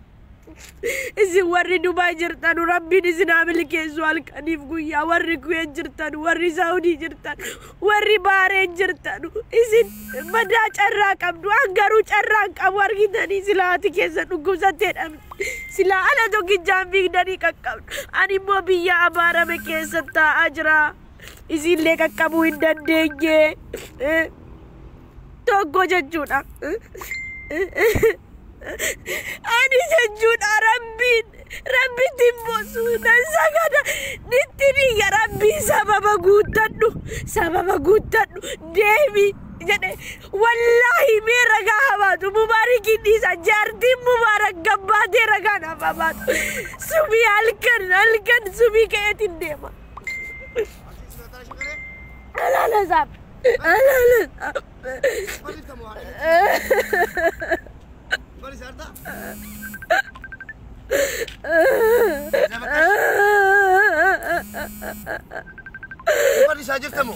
Isi warri Dubai jirtan rabbi isina milke zual kanif guya warri Kuwait jirtan warri Saudi jirtan warri Bahrain jirtan isi bada carra qabdu angaru carra qab wargitani silati kessa dugusate sila ala dogi jambi dani qaqqab ani mo biya abara me kessa ta ajra isi le qaqqabu indandeenye tokko jechuudha ani jechuudha rabbi timbosu dan sagada nittini ya rabbi sababa guuttadhu deebi jedhe wallahi me raga habatu mubarikin isa jarti mubarak gabbate raga na habatu subi halkan subi kayatin dema alala sab Bari sarda. Bari sajir kamu.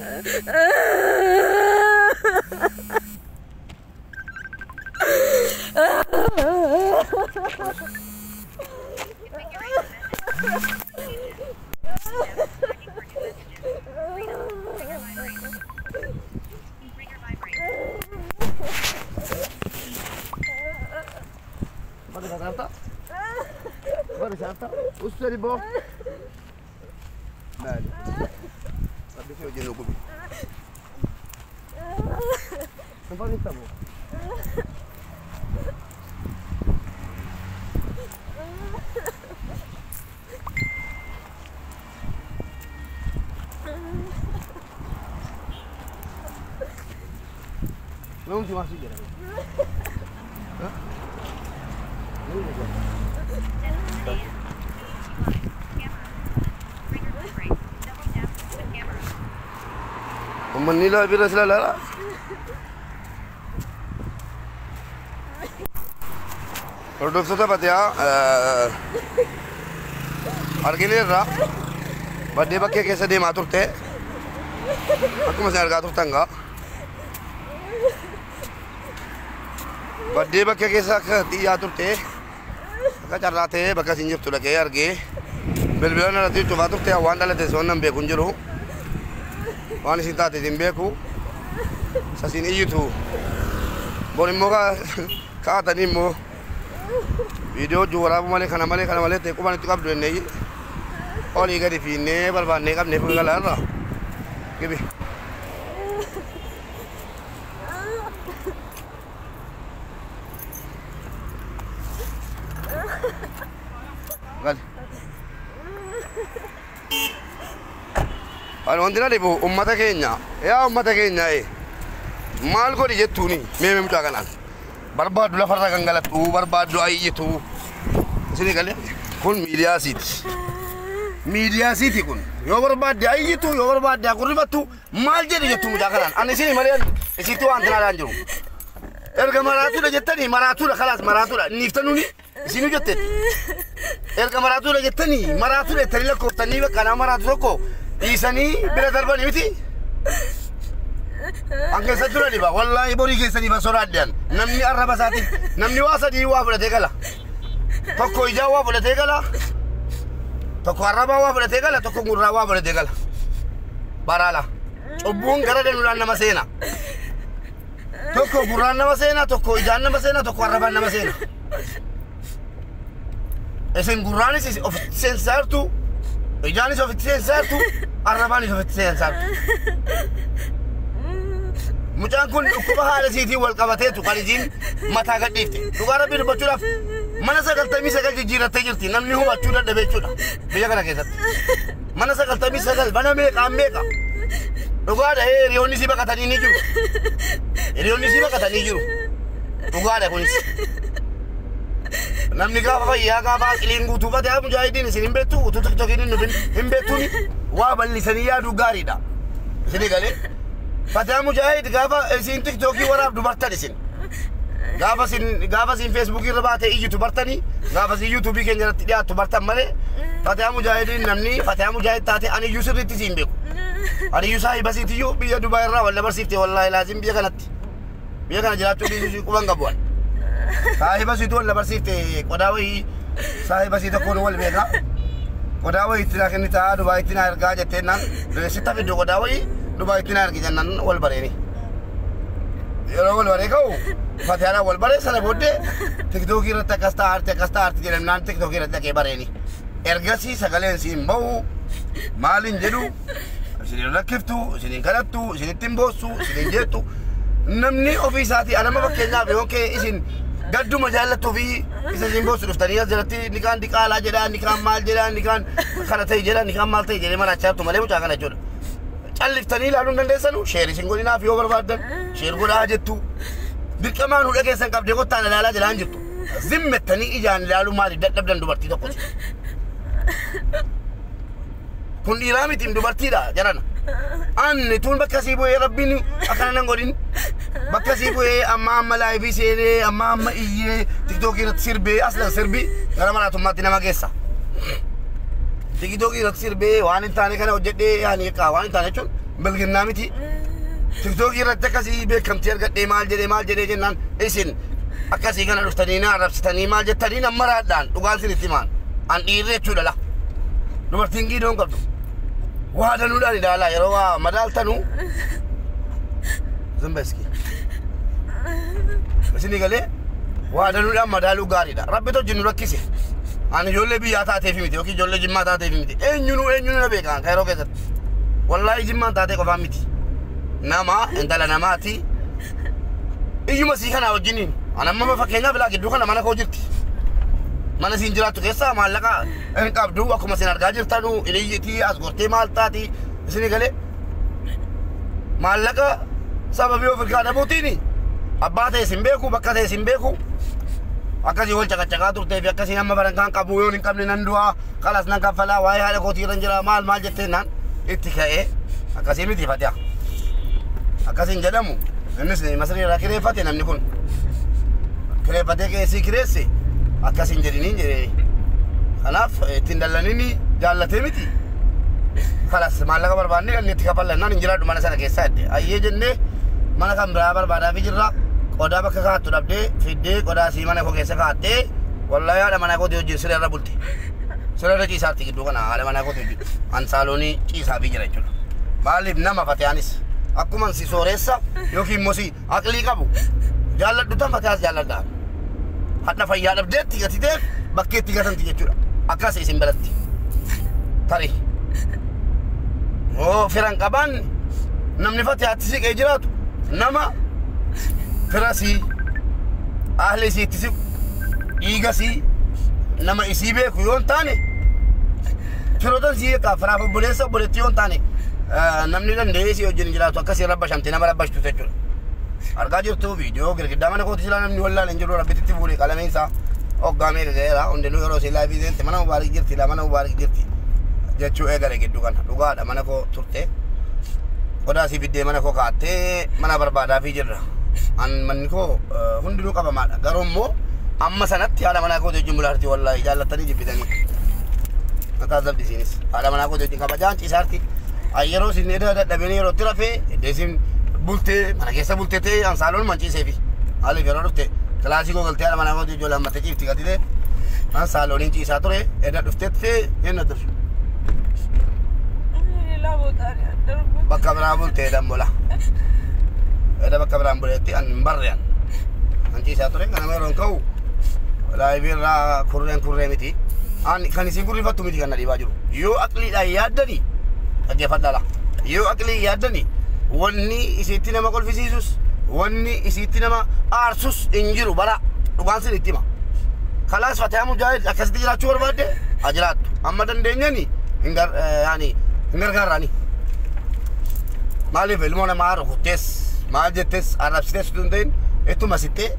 Bari sarda. Usri bo. Mali. Tapi saya jenuh kubi. Nampak ni kamu. Belum cuma masih je. Hah? Belum je. Manila bila selala. Produk sudah patya. Argilir ra. Bade bakke kesa de maturte. Aku masih arga turtanga. Bade bakke kesa ti aturte. Ka charrate bakka sinjuf tulake arge. Belbelana rati tu baturte awan dalate sonam be kunjuru. Wani sinta te dimbeku sasin iyitu boni moga ka tani mo video jura male kana male te ko mane tukab do nei oli gadi fi ne balba ne kam ne fu gala ra gibi gal Alhamdulillah ibu ummata keenya maal godhi jettuuni mee mucaa kanaan barbaadu lafarra gangalatu barbaadu ayyitu isini galee kun miidiyaasiiti kun yoo barbaadde ayyitu yoo barbaadde akurrifattu maal jedhi jettu mucaa kanaan ani isini malee isitu waan tanaadhaan jiru erga maraatuudha jettanii maraatuudha khalaas maraatuudha niiftanuuni isinu jetteet erga maraatuudha jettanii maraatuudha jettanii lakkooftanii bakka naa maraatu tokko Isani bila darban miti. Angke sadura diba. Wallahi bori ke sani basoradian. Namni araba sati. Namni wasa di wa bula tegala. Tokko ija wa bula tegala. Tokko araba wa bula tegala. Tokko ngurra wa bula tegala. Barala. Obun gara den ulan nama sena. Tokko ngurra nama sena. Tokko ija nama sena. Tokko araba nama sena. Esen ngurrani si of sensartu. Ijani sofitsen sartu, arrabani sofitsen sartu. Mucaan kun dhukkuba haala siitii wal qabateetu qalijin mataa gadhiifte. Dhugaa rabbii dubbachuudhaaf mana 99 jijjiirattee jirti namni hubachuu dadhabe jechuudha biyya kana keessatti. Mana 99 bana meeqa meeqa. Dhugaadha hiriyoonni si baqatanii ni jiru. Hiriyoonni si baqatanii jiru. Dhugaadha kunis. namni gaafa fayyaa gaafa aqliin guutuu badaa mujaahidiin isin hin beektu utuu tiktokiin hin beektuuni waa bal'isanii yaaduu gaariidha isinii galee badaa mujaahid gaafa isin tiktokii waraabdu bartan isin gaafa isin feesbuukii irra baatee iyyutu bartanii gaafa isin yuutuubii keenya irratti dhiyaattu bartan malee badaa mujaahidiin namni badaa mujaahid taate ani iyyuu sirriitti isin beeku ani iyyuu saahiba siitiyyuu biyya Dubaay irraa walla barsiifte wallaahi laazim biyya kanatti biyya kana jiraachuu dhiisuu quban qabu'an saahiba siitu walla barsiifte qodaa wayii saahiba sii tokkoon wal beekaa qodaa wayii itti naa kennitaa Dubaay itti naa ergaa jetteennaan sitta fiddu qodaa wayii Dubaay itti naa ergi jennaan wal bareeni yeroo wal baree ka'u fatihaadhaan wal baree sana booddee tiktookii irratti akkas taa'aarti jedhamnaan tiktookii irratti dhaqee bareeni ergasii sagaleen siin bahu maaliin jedhu isinin rakkiftu isinin kadhattu isinittiin boossu isinin jettu namni ofii isaatii anama fakkeenyaaf yookee isin gadduma jaallattuu fi isa isin boossu dhuftanii as jalatti ni kaan diqaalaa jedhaa ni kaan maal jedhaa ni kaan kana ta'e jedhaa ni kaan maal ta'e jedhee marachaa jirtu malee mucaa kana jechuudha. Calliftanii ilaaluu hin dandeessanu sheer isin godhinaaf yoo barbaaddan sheer godhaa jettu dirqamaan hudha keessan qabdee kottaan ilaalaa jalaan jirtu zimmettanii ijaan ilaaluu maaliif dadhabdan dubartii tokkoti. Kun dhiiraa miti dubartiidha jarana. Anni tun bakka sii bu'ee rabbiin akkana nan godhin bakka sii bu'ee amma laayifii seenee amma iyyee tiktookii irratti sirbee aslan sirbi gara maraatummaatti nama geessa. TikTokii irratti sirbee waan hin taane kana hojjedhee yaani waan hin taane jechuun bilginnaa miti. TikTokii irratti akkasii beekamtii argadhee maal jedhee jennaan isin akkasii kana dhuftanii na arrabsitanii maal jettanii nama raadhaan dhugaan sinitti maan an dhiirree jechuudha la. Dubartiin giidoon qabdu. Waa danuudhaan ilaalaa yeroo waa madaaltanuu zambeski. Isinii galee waa danuudhaan madaaluu gaariidha. Rabbi tojjinu rakkise. Ani ijoollee biyyaa taateef miti yookiin ijoollee jimmaa taateef miti. Eenyunu na beekan kayroo keessatti. Wallaahi jimmaan taatee qofaan miti. Nama intala namaati. Iyyuma sii kana wajjiniin. Ani amma fakkeenyaaf bilaa gidduu kana mana koo jirti. Mana siin jiraattu keessaa maallaqa hin qabdu akkuma siin argaa jirtanu iliyyitii as gortee maal taati isinii galee. Maallaqa sababii of hirkaa dhabuutiini abbaa ta'e sin beeku bakka ta'e sin beeku. Akkasii wal caqacaqaa turtee fi akkasii nama barankaan qabu yoo hin qabne nan du'aa kalas nan kaffalaa waa'ee haadha kootii irra jira maal jettee naan itti ka'ee akkasii miti fatiha. Akkasiin jedhamu innis masrii irraa kireeffate namni kun kireeffatee keessii kireesse akkasiin jedhiniin jedhee kanaaf ittiin dallaniini jaallatee miti. Kalas maallaqa barbaanne kan itti kaffallannaan hin jiraadhu mana sana keessaa jedhe ayyee jennee mana kan biraa barbaadaa fi jirra. Qodaa bakka kaattu dhabdee fiddee qodaa sii mana koo keessa kaattee wallaahi haadha manaa kootii wajjin siree irra bulte. Siree irra ciisaatti gidduu kana haadha manaa kootii wajjin ansaaloonii ciisaa fi jira jechuudha. Maaliif nama fatiyaanis akkuma si sooreessa yookiin immoo si aqlii qabu jaalladhu tan fatiyaas jaalladhaa. Hadha fayyaa dhabdeetti gatiteef bakkeetti gatanti jechuudha. Akkas isin biratti. Tarii. Oo firan qabaan namni fatiyaatti siqee jiraatu nama firasii ahli isiitti siqu dhiigasii nama isii beeku yoo hin taane firootan sii eegaa firaaf obboleessa obboleetti yoo hin taane namni danda'ee si wajjin jiraatu akkasii rabba shamtee nama rabbashtu jechuudha. Argaa jirtu viidiyoo girgiddaa mana kootii silaa namni wallaan hin jiru rabbititti fuudhee qalameen isaa hoggaamee gaga'eera hundinuu yeroo si laayifii seente mana mubaarik jirti mana mubaarik jirti jechuu eegale gidduu kana dhugaadha mana koo turte qodaa si biddee mana koo kaattee mana barbaadaa fi jirra. An manni koo hundinuu qabamaadha garuu immoo amma sanatti haadha manaa kootii wajjin bulaarti wallaahi jaallatanii jibbitanii. Mataa zabdisiinis haadha manaa kootii wajjin kabajaan ciisaarti. Yeroo isin dadhabanii yerootti rafee deesin bultee mana keessa bulteetee ansaaloon manciiseefi haaliif yeroo dhufte kilaasii koo galtee haadha manaa kootii ijoollee ammattee ciifti gatitee ansaalooniin ciisaa ture edda dhufteettee hin addarsu. Bakka biraa bultee dambola. Edda bakka biraan buleetti an hin barrean an ciisaa ture kanama yeroon ka'u laayifii irraa kurree miti. An kan isin gurrifattu miti kan na dhiibaa jiru. Yoo aqliidhaan yaaddanii dhaggeeffadhaala. Yoo aqlii yaaddanii wanni isitti nama kolfisiisus wanni isitti nama aarsus hin jiru bara dhugaan sin itti hima. Kalaas fatihaa mujaahid akkasitti jiraachuu barbaadde haa jiraattu. Amma dandeenyani hin gargaarraani. Maaliif ilmoo namaa rukuttees maal jettees arrabsitees utuu hin ta'in ittuma sittee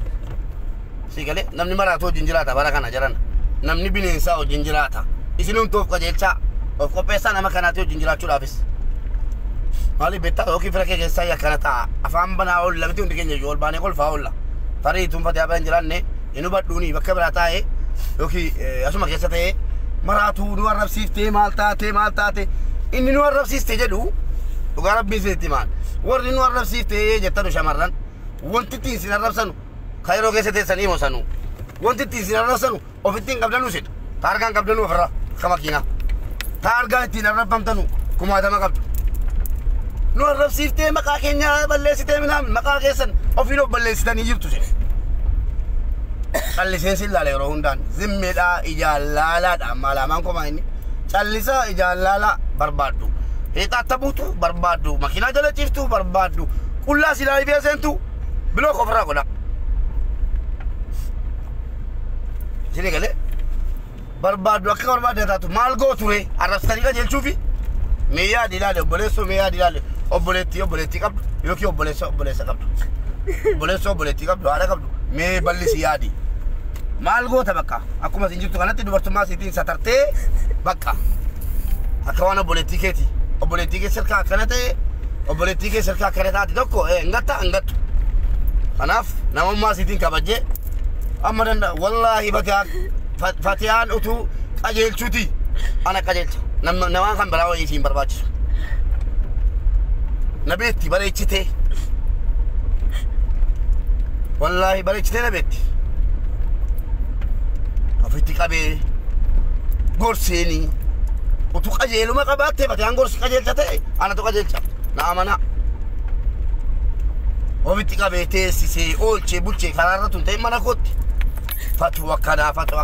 si galee namni maraatu wajjin jiraata bara kana jiran namni bineensaa wajjin jiraata isin humtuuf qajeelchaa of qopheessaa nama kanaati wajjin jiraachuudhaafis maali beektaa yookiin fira kee keessaa akkana ta'a afaan banaa olla miti hundi keenya iyyuu ol baanee kolfaa olla tarii tuunfatee abaan jiraanne inni badhuuni bakka biraa taa'ee yookiin asuma keessa ta'ee maraatu nu arrabsiiftee maal taate inni nu arrabsiiste jedhu dhugaa rabbiin sitti maal warri nu arrabsiiftee jettanu shamarran wanti ittiin isin arrabsanu kaayiroo keessa teessanii moosanu wanti ittiin isin arrabsanu ofittiin qabdanuu sidha taargaan qabdanuu ofirraa akka makiinaa taargaan ittiin arrabamtanu kumaatama qabdu nu arrabsiiftee maqaa keenya balleessitee minaan maqaa keessan ofiin of balleessitanii jirtu sidha calliseensi ilaala yeroo hundaan zimmeedhaa ijaallalaadha maalamaan komaa inni callisaa ijaallala barbaaddu heexaatta buutu barbaaddu makiinaa jala ciiftu barbaaddu qullaa silaa ifee seentu biloo ofirraa godha sini galee barbaaddu akka barbaadde taatu maal gooture arrabsitanii qajeelchuufi meeyyaadhi ilaale obboleessoo meeyyaadhi ilaale obboleettii qabdu yookiin obboleessa qabdu obboleettii qabdu haadha qabdu mee ballisi yaadi maal goota bakka akkuma isin jirtu kanatti dubartummaa isiitiin satartee bakka akka waan obboleettii kee sirkaa akkana ta'e obboleettii kee sirkaa akkana taate tokko hangattu kanaaf namummaa isiitiin kabajjee amma danda'a wallaahi fatiyaan utuu qajeelchuuti ana qajeelcha namaan kan biraa wayii isiin barbaachisu nabeetti bareechitee والله بريتنا بيتي أفتي كابي غورسيني وتقجيلو ما قبضت بتيان غورس قجيل تتي أنا تقجيل شاب نعم أنا وفتي كابي تيسي أولشي بولشي كارارة تنتهي منا كوت فتوى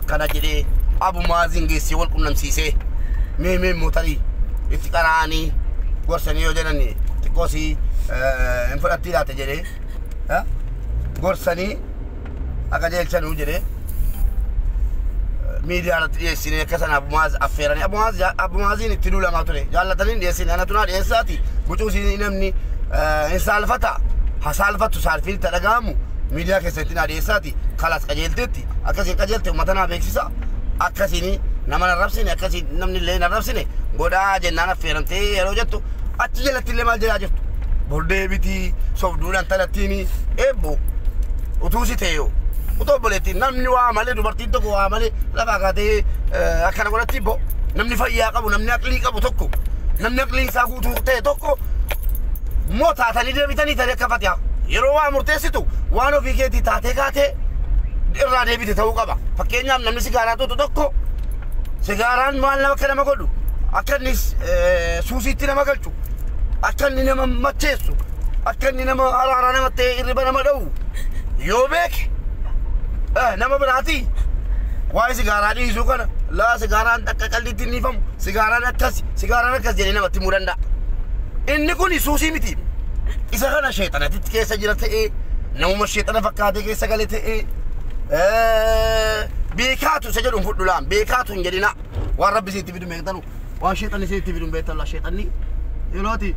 كذا جري أبو مازن جيسي والكم نمسيسي مي موتري إتكاراني غورسيني يوجناني تكوسي إنفراتي لا تجري ها gorsanii akka jeelchan ujire miidiyaa dhiyeessine akkasan abumaaz affeerani abumaaziin itti duulamaa ture jaallatanii dhiyeessine ana tunaa dhiyeessaati bucuusii namni hin saalfata hasaalfattu saalfiin itti dhaga'amu miidiyaa keessatti naa dhiyeessaati kalas qajeelteetti akkasiin qajeelte uummata naa beeksisa akkasiin nama narrabsine akkasiin namni illee narrabsine godhaa jennaan affeeramtee yeroo jettu achi jalatti illee maal jedhaa jirtu bordee bitii sobduudhaan talattiini eebbo utuusi teeyo utoo boleetti namni waa malee dubartiin tokko waa malee lafa kaatee akkana godhatti bo namni fayyaa qabu namni aqlii qabu tokko namni aqliin isaa guutuu ta'e tokko moo taatanii deebitanii ta'e akka fatihaa yeroo waa murteessitu waan ofii keetii taatee kaatee irraa deebite ta'uu qaba fakkeenyaaf namni sigaaraa tuutu tokko sigaaraan maal nama akka nama godhu akka inni suusiitti nama galchu akka inni nama macheessu akka inni nama araaraa nama ta'e irriba nama dha'u yoo beeke nama biraati waa'ee sigaaraa dhiisuu kana laa sigaaraan akka qalliitti inni hifamu sigaaraan akkas jedhee namatti himuu danda'a inni kun suusii miti isa kana sheexanatitti keessa jira ta'ee namuma sheexana fakkaatee keessa gale ta'ee beekaatu isa jedhuun fudhu laan beekaatu hin jedhina waan rabbi sitti fidu beektanu waan sheexanni sitti fidu beektan la sheexanni yerooti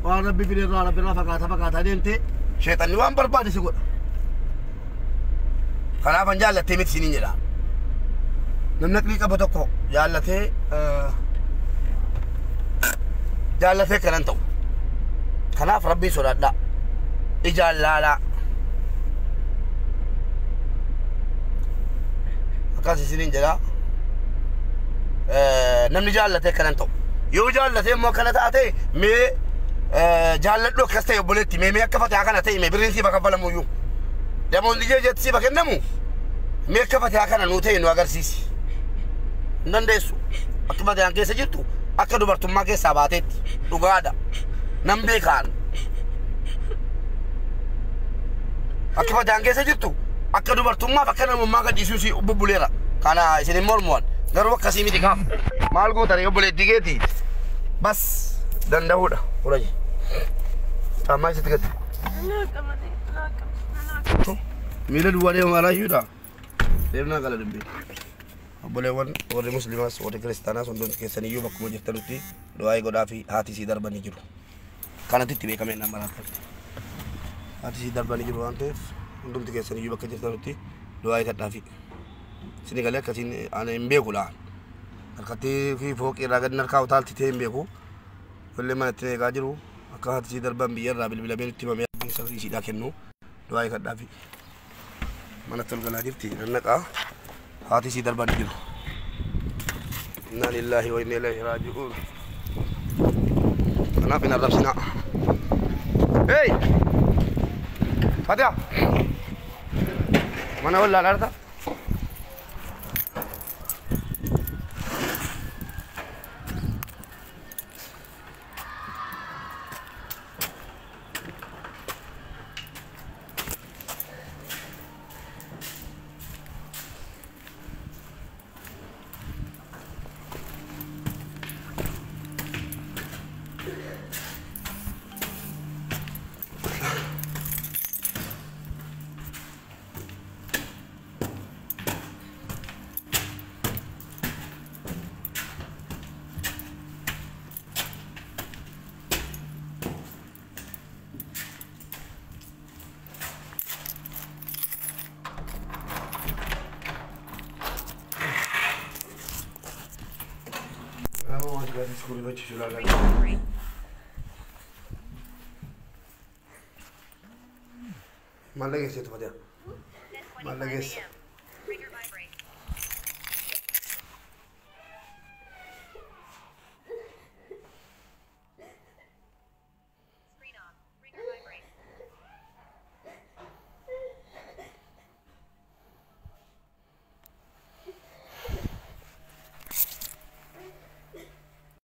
waan rabbi fidirraa rabbirraa fakkaata deemtee sheexanni waan barbaade si godha kanaafan jaallattee miti siniin jedha namni aqlii qabu tokko jaallatee kanan ta'u kanaaf rabbii sodaadhaa ijaan laalaa akkas isiniin jedha namni jaallatee kanan ta'u yoo jaallatee immoo kana taate mee jaalladhu akkas ta'e obboleetti mee akka fatihaa kana ta'e mee birriin siifa kaffalamuyyuu damoon ijee jetti siifa kennamu mee akka fatihaa kana nuu ta'e nu agarsiisi hin dandeessu akka fatihaan keessa jirtu akka dubartummaa keessaa baateetti dhugaadha nan beekaan akka fatihaan keessa jirtu akka dubartummaaf akka namummaa gadhiisuu si bubbuleera kana isinin mormuwan garuu akkasii miti kaaf maal gootanii obboleettii keetii bas danda'uudha furaji caammaa isitti gatti miila duwwaa deemaa laayyuudha deemnaa gala dubbee obboleewwan warri musliimaas warri kiristaanaas hundoon keessaniyyuu bakkuma jirtanutti du'aa godhaa fi haati sii darbanii jiru kanatti itti beekamee nama raaffatte haati sii darbanii jiru waan ta'eef hundumti keessaniyyuu bakka jirtanutti du'aa kadhaafi isin galee akkasiin ana hin beeku laan harkatti fi fooqii irraa gadi narkaa utaalti ta'e hin beeku illee manatti eegaa jiru akka haati isii darban biyya irraa bilbilamee nutti himamee sagalee isiidhaa kennu du'aa kadhaafi manatti ol galaa jirti nannaqaa haati isii darban jiru inna lillahi wa inna ilaihi raaji'uun kanaaf hin arrabsinaa hey Fatia mana wal lalarta Scusi, facci sulla Ma lei che siete, Fatia? Ma lei che siete?